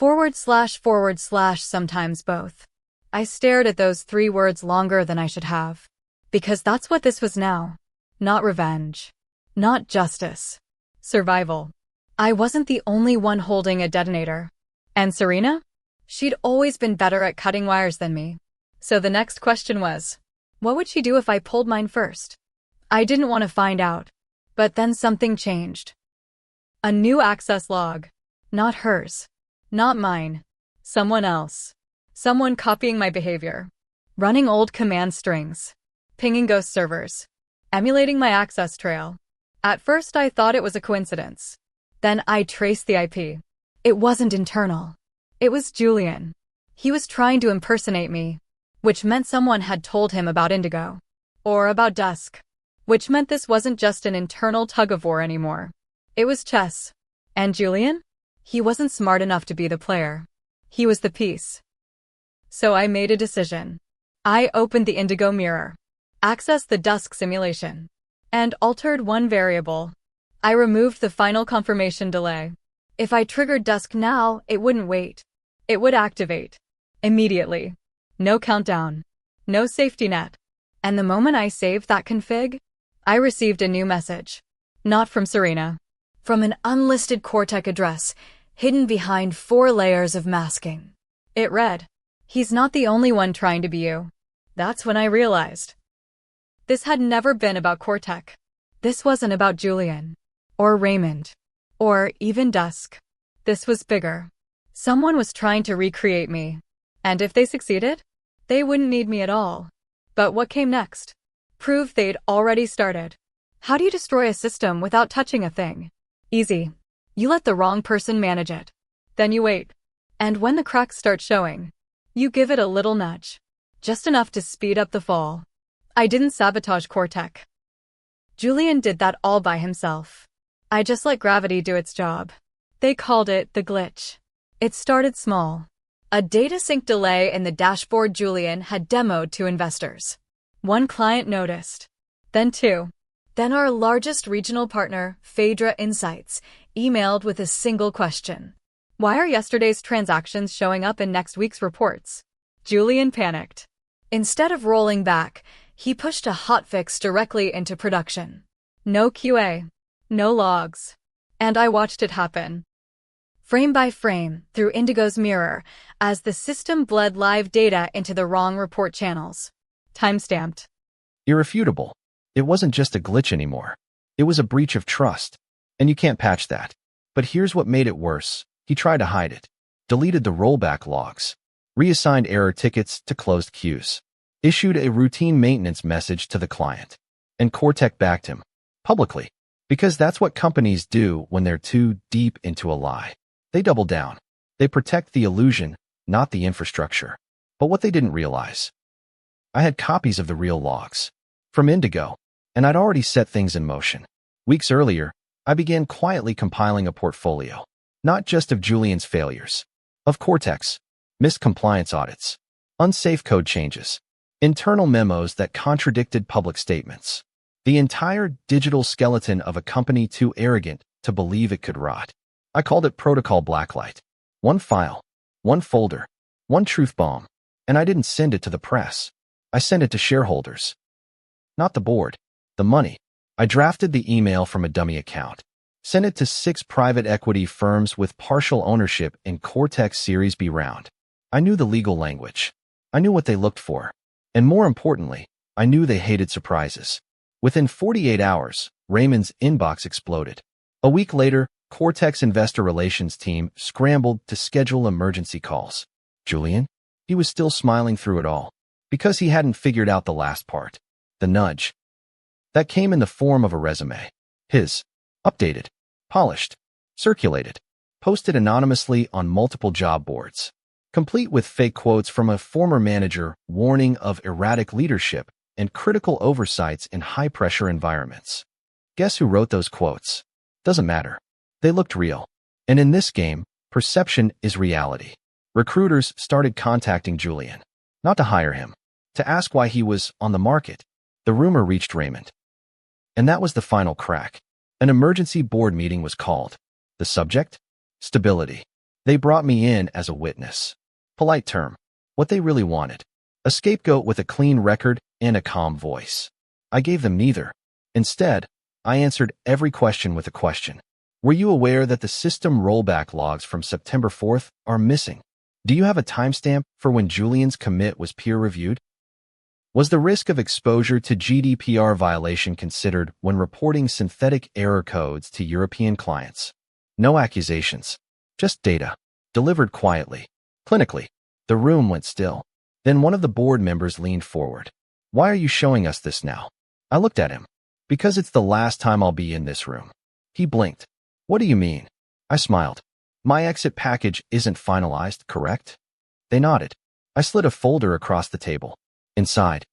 // sometimes both. I stared at those 3 words longer than I should have. Because that's what this was now. Not revenge. Not justice. Survival. I wasn't the only one holding a detonator. And Serena? She'd always been better at cutting wires than me. So the next question was, what would she do if I pulled mine first? I didn't want to find out. But then something changed. A new access log. Not hers. Not mine. Someone else. Someone copying my behavior. Running old command strings. Pinging ghost servers. Emulating my access trail. At first I thought it was a coincidence. Then I traced the IP. It wasn't internal. It was Julian. He was trying to impersonate me. Which meant someone had told him about Indigo. Or about Dusk. Which meant this wasn't just an internal tug-of-war anymore. It was chess. And Julian? He wasn't smart enough to be the player. He was the piece. So I made a decision. I opened the Indigo mirror. Accessed the Dusk simulation. And altered one variable. I removed the final confirmation delay. If I triggered Dusk now, it wouldn't wait. It would activate. Immediately. No countdown. No safety net. And the moment I saved that config, I received a new message. Not from Serena. From an unlisted Cortex address, hidden behind 4 layers of masking. It read, "He's not the only one trying to be you." That's when I realized. This had never been about Cortex. This wasn't about Julian. Or Raymond. Or even Dusk. This was bigger. Someone was trying to recreate me. And if they succeeded, they wouldn't need me at all. But what came next? Proved they'd already started. How do you destroy a system without touching a thing? Easy. You let the wrong person manage it. Then you wait. And when the cracks start showing, you give it a little nudge. Just enough to speed up the fall. I didn't sabotage Cortex. Julian did that all by himself. I just let gravity do its job. They called it the glitch. It started small. A data sync delay in the dashboard Julian had demoed to investors. 1 client noticed. Then 2. Then our largest regional partner, Phaedra Insights, emailed with a single question. Why are yesterday's transactions showing up in next week's reports? Julian panicked. Instead of rolling back, he pushed a hotfix directly into production. No QA. No logs. And I watched it happen. Frame by frame, through Indigo's mirror, as the system bled live data into the wrong report channels. Timestamped. Irrefutable. It wasn't just a glitch anymore. It was a breach of trust. And you can't patch that. But here's what made it worse. He tried to hide it. Deleted the rollback logs. Reassigned error tickets to closed queues. Issued a routine maintenance message to the client. And Cortec backed him. Publicly. Because that's what companies do when they're too deep into a lie. They double down. They protect the illusion, not the infrastructure. But what they didn't realize. I had copies of the real logs. From Indigo. And I'd already set things in motion. Weeks earlier, I began quietly compiling a portfolio. Not just of Julian's failures. Of Cortec's. Missed compliance audits. Unsafe code changes. Internal memos that contradicted public statements. The entire digital skeleton of a company too arrogant to believe it could rot. I called it Protocol Blacklight. One file, one folder, one truth bomb, and I didn't send it to the press. I sent it to shareholders. Not the board, the money. I drafted the email from a dummy account. Sent it to 6 private equity firms with partial ownership in Cortec's Series B round. I knew the legal language. I knew what they looked for. And more importantly, I knew they hated surprises. Within 48 hours, Raymond's inbox exploded. A week later, Cortec's investor relations team scrambled to schedule emergency calls. Julian? He was still smiling through it all. Because he hadn't figured out the last part. The nudge. That came in the form of a resume. His. Updated. Polished. Circulated. Posted anonymously on multiple job boards. Complete with fake quotes from a former manager warning of erratic leadership and critical oversights in high-pressure environments. Guess who wrote those quotes? Doesn't matter. They looked real. And in this game, perception is reality. Recruiters started contacting Julian. Not to hire him. To ask why he was on the market. The rumor reached Raymond. And that was the final crack. An emergency board meeting was called. The subject? Stability. They brought me in as a witness. Polite term. What they really wanted. A scapegoat with a clean record and a calm voice. I gave them neither. Instead, I answered every question with a question. Were you aware that the system rollback logs from September 4th are missing? Do you have a timestamp for when Julian's commit was peer-reviewed? Was the risk of exposure to GDPR violation considered when reporting synthetic error codes to European clients? No accusations. Just data. Delivered quietly. Clinically. The room went still. Then one of the board members leaned forward. Why are you showing us this now? I looked at him. Because it's the last time I'll be in this room. He blinked. What do you mean? I smiled. My exit package isn't finalized, correct? They nodded. I slid a folder across the table. Inside.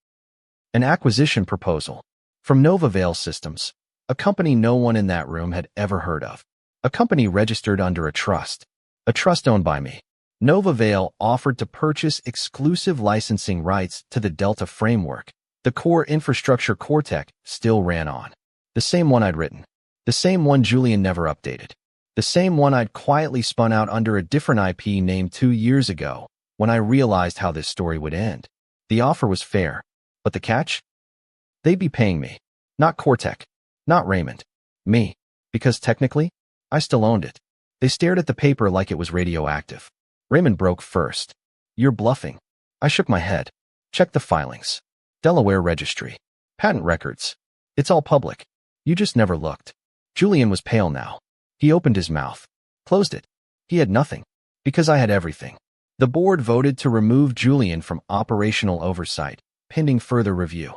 An acquisition proposal. From NovaVale Systems. A company no one in that room had ever heard of. A company registered under a trust. A trust owned by me. NovaVale offered to purchase exclusive licensing rights to the Delta framework. The core infrastructure Cortec still ran on. The same one I'd written. The same one Julian never updated. The same one I'd quietly spun out under a different IP name 2 years ago, when I realized how this story would end. The offer was fair. But the catch? They'd be paying me. Not Cortec. Not Raymond. Me. Because technically, I still owned it. They stared at the paper like it was radioactive. Raymond broke first. You're bluffing. I shook my head. Check the filings. Delaware Registry. Patent records. It's all public. You just never looked. Julian was pale now. He opened his mouth. Closed it. He had nothing. Because I had everything. The board voted to remove Julian from operational oversight, pending further review.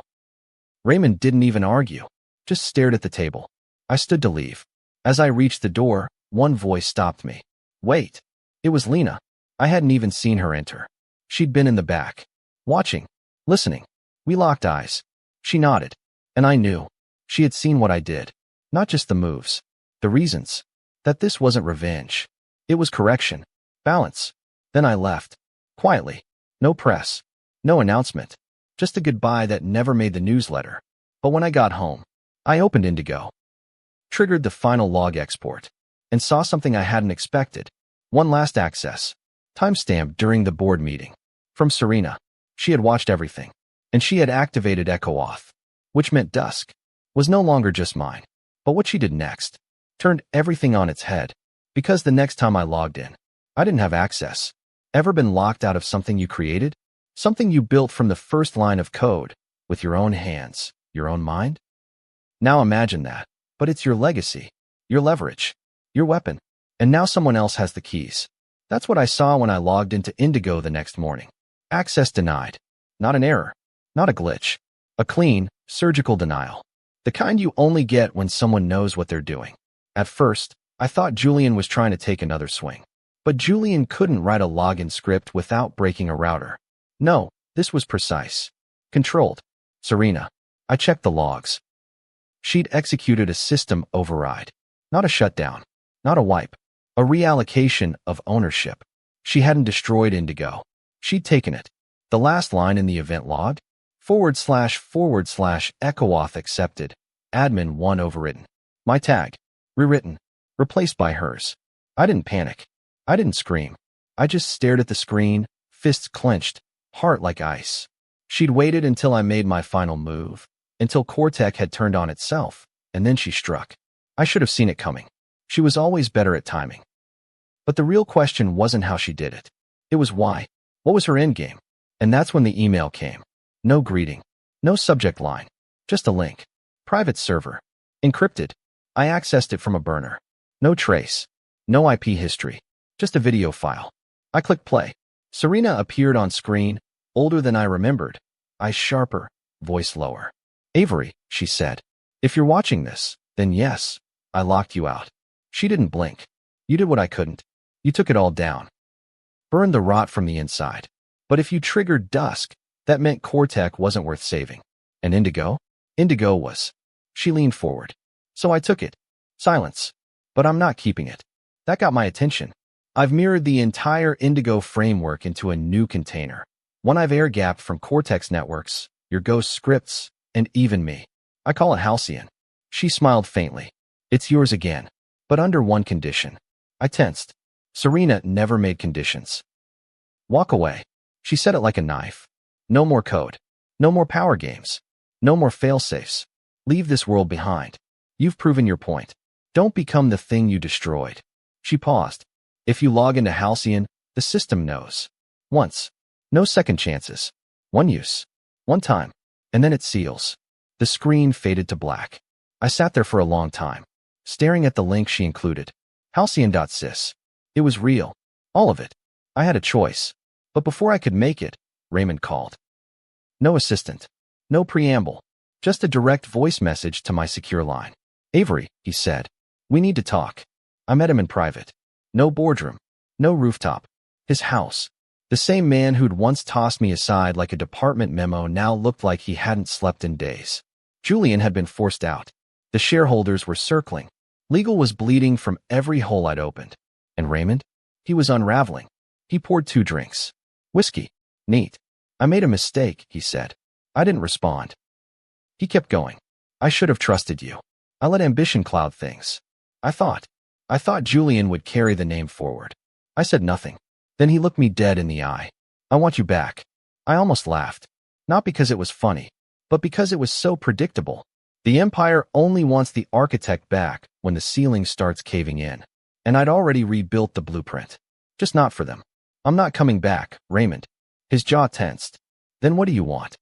Raymond didn't even argue. Just stared at the table. I stood to leave. As I reached the door, one voice stopped me. Wait. It was Lena. I hadn't even seen her enter. She'd been in the back. Watching. Listening. We locked eyes. She nodded. And I knew. She had seen what I did. Not just the moves. The reasons. That this wasn't revenge. It was correction. Balance. Then I left. Quietly. No press. No announcement. Just a goodbye that never made the newsletter. But when I got home, I opened Indigo. Triggered the final log export. And saw something I hadn't expected. One last access. Timestamped during the board meeting. From Serena. She had watched everything. And she had activated Echo Auth. Which meant dusk. Was no longer just mine. But what she did next. Turned everything on its head. Because the next time I logged in, I didn't have access. Ever been locked out of something you created? Something you built from the first line of code, with your own hands, your own mind? Now imagine that. But it's your legacy, your leverage, your weapon. And now someone else has the keys. That's what I saw when I logged into Indigo the next morning. Access denied. Not an error. Not a glitch. A clean, surgical denial. The kind you only get when someone knows what they're doing. At first, I thought Julian was trying to take another swing. But Julian couldn't write a login script without breaking a router. No, this was precise. Controlled. Serena. I checked the logs. She'd executed a system override. Not a shutdown. Not a wipe. A reallocation of ownership. She hadn't destroyed Indigo. She'd taken it. The last line in the event log? // echoauth accepted. Admin 1 overwritten. My tag. Rewritten. Replaced by hers. I didn't panic. I didn't scream. I just stared at the screen, fists clenched, heart like ice. She'd waited until I made my final move, until Cortec had turned on itself, and then she struck. I should have seen it coming. She was always better at timing. But the real question wasn't how she did it. It was why. What was her endgame? And that's when the email came. No greeting. No subject line. Just a link. Private server. Encrypted. I accessed it from a burner. No trace. No IP history. Just a video file. I clicked play. Serena appeared on screen, older than I remembered. Eyes sharper, voice lower. Avery, she said. If you're watching this, then yes, I locked you out. She didn't blink. You did what I couldn't. You took it all down. Burned the rot from the inside. But if you triggered Dusk, that meant Cortec wasn't worth saving. And Indigo? Indigo was. She leaned forward. So I took it. Silence. But I'm not keeping it. That got my attention. I've mirrored the entire Indigo framework into a new container. One I've air-gapped from Cortex networks, your ghost scripts, and even me. I call it Halcyon. She smiled faintly. It's yours again. But under one condition. I tensed. Serena never made conditions. Walk away. She said it like a knife. No more code. No more power games. No more fail-safes. Leave this world behind. You've proven your point. Don't become the thing you destroyed. She paused. If you log into Halcyon, the system knows. Once. No second chances. One use. One time. And then it seals. The screen faded to black. I sat there for a long time, staring at the link she included. Halcyon.sys. It was real. All of it. I had a choice. But before I could make it, Raymond called. No assistant. No preamble. Just a direct voice message to my secure line. Avery, he said. We need to talk. I met him in private. No boardroom. No rooftop. His house. The same man who'd once tossed me aside like a department memo now looked like he hadn't slept in days. Julian had been forced out. The shareholders were circling. Legal was bleeding from every hole I'd opened. And Raymond? He was unraveling. He poured 2 drinks. Whiskey. Neat. I made a mistake, he said. I didn't respond. He kept going. I should have trusted you. I let ambition cloud things. I thought Julian would carry the name forward. I said nothing. Then he looked me dead in the eye. I want you back. I almost laughed. Not because it was funny, but because it was so predictable. The Empire only wants the architect back when the ceiling starts caving in. And I'd already rebuilt the blueprint. Just not for them. I'm not coming back, Raymond. His jaw tensed. Then what do you want?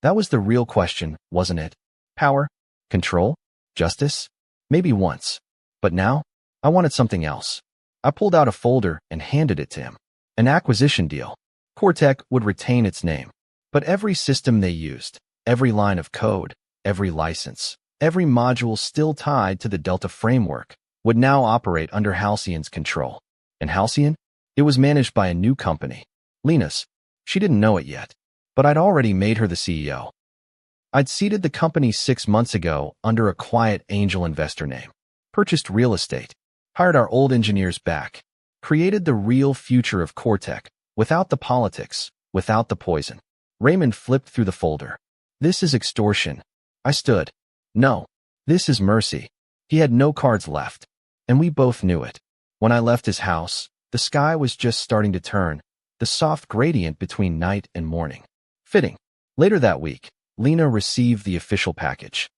That was the real question, wasn't it? Power? Control? Justice? Maybe once. But now? I wanted something else. I pulled out a folder and handed it to him. An acquisition deal. Cortec would retain its name. But every system they used, every line of code, every license, every module still tied to the Delta framework, would now operate under Halcyon's control. And Halcyon? It was managed by a new company. Linus. She didn't know it yet. But I'd already made her the CEO. I'd seeded the company 6 months ago under a quiet angel investor name. Purchased real estate. Hired our old engineers back. Created the real future of Cortec, without the politics, without the poison. Raymond flipped through the folder. This is extortion. I stood. No. This is mercy. He had no cards left. And we both knew it. When I left his house, the sky was just starting to turn, the soft gradient between night and morning. Fitting. Later that week, Lena received the official package.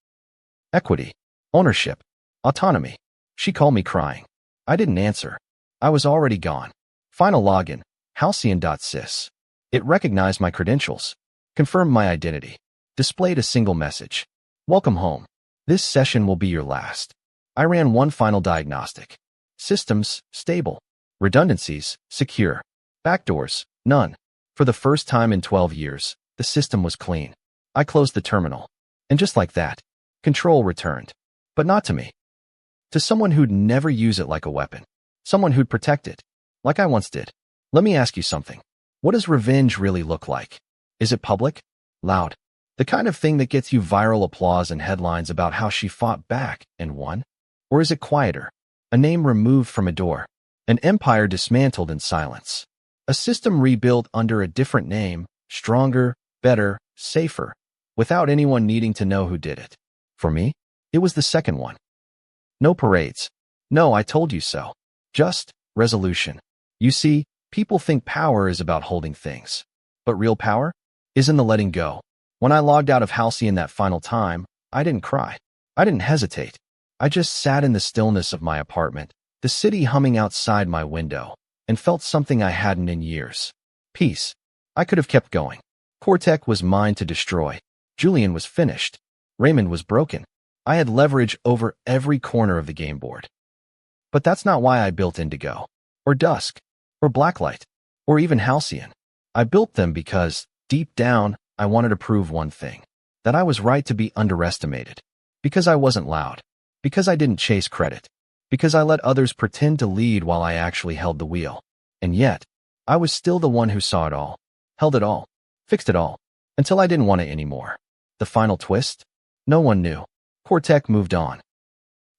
Equity. Ownership. Autonomy. She called me crying. I didn't answer. I was already gone. Final login, halcyon.sys. It recognized my credentials, confirmed my identity, displayed a single message. Welcome home. This session will be your last. I ran one final diagnostic. Systems, stable. Redundancies, secure. Backdoors, none. For the first time in 12 years, the system was clean. I closed the terminal. And just like that, control returned. But not to me. To someone who'd never use it like a weapon. Someone who'd protect it. Like I once did. Let me ask you something. What does revenge really look like? Is it public? Loud? The kind of thing that gets you viral applause and headlines about how she fought back and won? Or is it quieter? A name removed from a door. An empire dismantled in silence. A system rebuilt under a different name, stronger, better, safer, without anyone needing to know who did it. For me, it was the second one. No parades. No, I told you so. Just resolution. You see, people think power is about holding things. But real power is in the letting go. When I logged out of Halcyon that final time, I didn't cry. I didn't hesitate. I just sat in the stillness of my apartment, the city humming outside my window, and felt something I hadn't in years. Peace. I could have kept going. Cortec was mine to destroy. Julian was finished. Raymond was broken. I had leverage over every corner of the game board. But that's not why I built Indigo, or Dusk, or Blacklight, or even Halcyon. I built them because, deep down, I wanted to prove one thing. That I was right to be underestimated. Because I wasn't loud. Because I didn't chase credit. Because I let others pretend to lead while I actually held the wheel. And yet, I was still the one who saw it all, held it all, fixed it all, until I didn't want it anymore. The final twist? No one knew. Cortec moved on.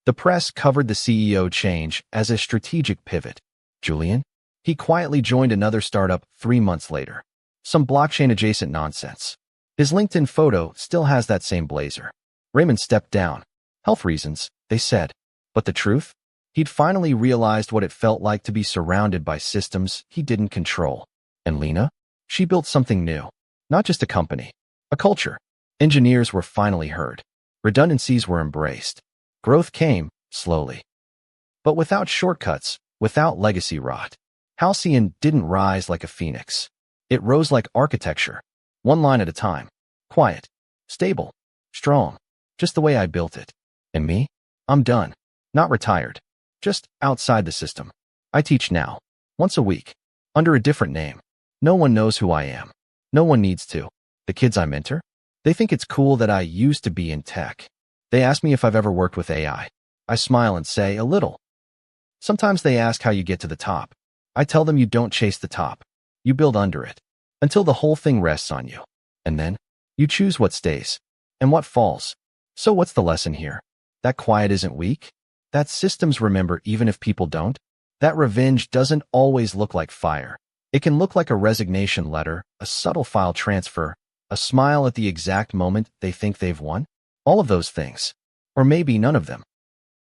The press covered the CEO change as a strategic pivot. Julian? He quietly joined another startup 3 months later. Some blockchain-adjacent nonsense. His LinkedIn photo still has that same blazer. Raymond stepped down. Health reasons, they said. But the truth? He'd finally realized what it felt like to be surrounded by systems he didn't control. And Lena? She built something new. Not just a company. A culture. Engineers were finally heard. Redundancies were embraced. Growth came, slowly. But without shortcuts, without legacy rot. Halcyon didn't rise like a phoenix. It rose like architecture. One line at a time. Quiet. Stable. Strong. Just the way I built it. And me? I'm done. Not retired. Just outside the system. I teach now. Once a week. Under a different name. No one knows who I am. No one needs to. The kids I mentor? They think it's cool that I used to be in tech. They ask me if I've ever worked with AI. I smile and say, a little. Sometimes they ask how you get to the top. I tell them you don't chase the top. You build under it. Until the whole thing rests on you. And then, you choose what stays. And what falls. So what's the lesson here? That quiet isn't weak? That systems remember even if people don't? That revenge doesn't always look like fire. It can look like a resignation letter, a subtle file transfer, a smile at the exact moment they think they've won. All of those things. Or maybe none of them.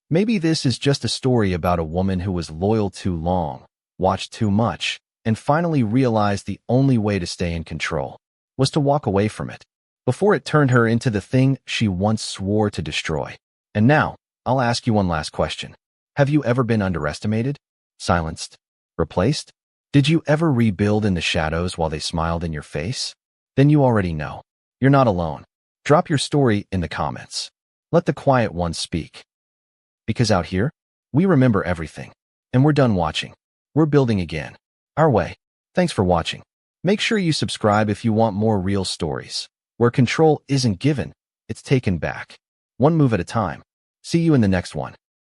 Maybe this is just a story about a woman who was loyal too long, watched too much, and finally realized the only way to stay in control was to walk away from it, before it turned her into the thing she once swore to destroy. And now, I'll ask you one last question. Have you ever been underestimated? Silenced? Replaced? Did you ever rebuild in the shadows while they smiled in your face? Then you already know. You're not alone. Drop your story in the comments. Let the quiet ones speak. Because out here, we remember everything. And we're done watching. We're building again. Our way. Thanks for watching. Make sure you subscribe if you want more real stories, where control isn't given, it's taken back. One move at a time. See you in the next one.